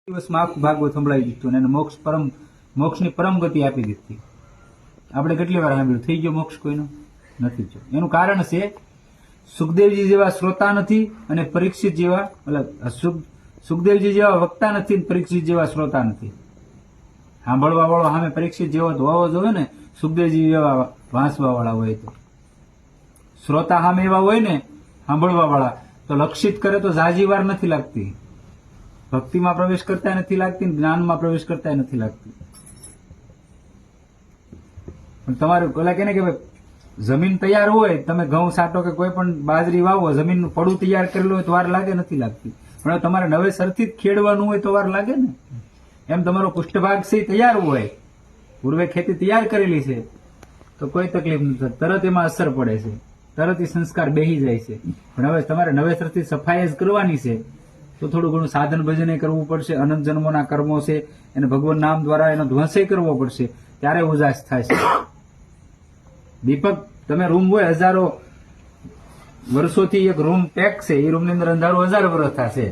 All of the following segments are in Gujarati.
દિવસમાં આખું ભાગવત સંભળાવી દીધું અને એને મોક્ષની પરમ ગતિ આપી દીધી. આપણે કેટલી વાર સાંભળ્યું થઈ ગયો મોક્ષ કોઈનો નથી થયો. એનું કારણ છે સુખદેવજી જેવા શ્રોતા નથી અને પરીક્ષિત જેવા સુખદેવજી જેવા વક્તા નથી અને પરીક્ષિત જેવા શ્રોતા નથી. સાંભળવા વાળો સામે પરીક્ષિત જેવો તો હોવો જોઈએ ને, સુખદેવજી જેવા વાંચવા વાળા હોય તો. શ્રોતા સામે એવા હોય ને સાંભળવા વાળા તો લક્ષિત કરે તો ઝાઝી વાર નથી લાગતી. ભક્તિમાં પ્રવેશ કરતા નથી લાગતી, જ્ઞાનમાં પ્રવેશ કરતા નથી લાગતી. પણ તમારું પેલા કે ને કે જમીન તૈયાર હોય, તમે ઘઉં સાટો કે કોઈ પણ બાજરી વાવો, જમીનનું પડું તૈયાર કરેલું હોય તો વાર લાગે નથી લાગતી. પણ તમારે નવેસરથી જ ખેડવાનું હોય તો વાર લાગે ને. એમ તમારો પૃષ્ઠભાગ છે તૈયાર હોય, પૂર્વે ખેતી તૈયાર કરેલી છે તો કોઈ તકલીફ નથી, તરત એમાં અસર પડે છે, તરત એ સંસ્કાર બેહી જાય છે. પણ હવે તમારે નવેસરથી સફાઈ જ કરવાની છે તો થોડું ઘણું સાધન ભજન કરવું પડશે. અનંત જન્મોના કર્મો છે એને ભગવાન નામ દ્વારા એનો ધ્વંસ કરવો પડશે, ત્યારે ઉજાસ થાય છે. દીપક તમે રૂમ હોય હજારો વર્ષોથી એક રૂમ પેક છે, એ રૂમની અંદર અંધારું 1000 વર્ષ થશે.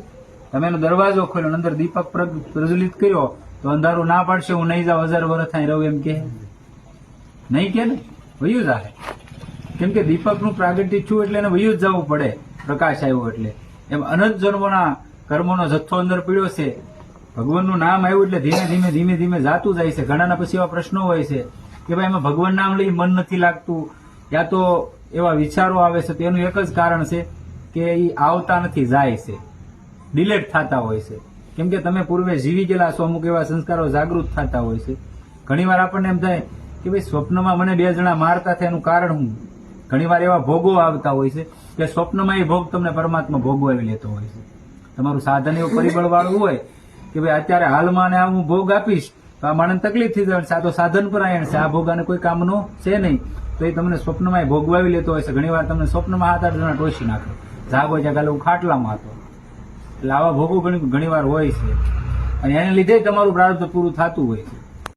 તમે એનો દરવાજો ખોલ્યો અંદર દીપક પ્રજ્વલિત કર્યો તો અંધારું ના પાડશે હું નહીં જાઉં 1000 વર્ષ થાય રહું એમ કે નહીં કે ને, વયું જાય. કેમ કે દીપકનું પ્રાગટ્ય છું એટલે એને વયું જ જવું પડે, પ્રકાશ આવ્યો એટલે. એમ અનંત જન્મોના કર્મોનો જથ્થો અંદર પીડ્યો છે. ભગવાનનું નામ આવ્યું એટલે ધીમે ધીમે જાતું જાય છે. ઘણાના પછી એવા પ્રશ્નો હોય છે કે ભાઈ એમાં ભગવાન નામ લઈ મન નથી લાગતું, યા તો એવા વિચારો આવે છે. તો એનું એક જ કારણ છે કે એ આવતા નથી, જાય છે, ડિલેટ થતા હોય છે. કેમ કે તમે પૂર્વે જીવી ગયેલા છો, અમુક એવા સંસ્કારો જાગૃત થતા હોય છે. ઘણીવાર આપણને એમ થાય કે ભાઈ સ્વપ્નમાં મને 2 જણા મારતા થાય, એનું કારણ શું? ઘણીવાર એવા ભોગો આવતા હોય છે કે સ્વપ્નમાં એ ભોગ તમને પરમાત્મા ભોગવાવી લેતો હોય છે. તમારું સાધન એવું પરિબળ વાળું હોય કે ભાઈ અત્યારે હાલમાં ને હું ભોગ આપીશ તો આ માણસ તકલીફ થઈ જાય, આ તો સાધન પરાયણ છે, આ ભોગ આને કોઈ કામનો છે નહીં, તો એ તમને સ્વપ્નમાં ભોગવાવી લેતો હોય છે. ઘણીવાર તમને સ્વપ્નમાં 7-8 જણા ટોસી નાખે, જાગો ત્યાં હું ખાટલામાં હતો. એટલે આવા ભોગો ઘણીવાર હોય છે અને એને લીધે તમારું પ્રારબ્ધ પૂરું થતું હોય છે.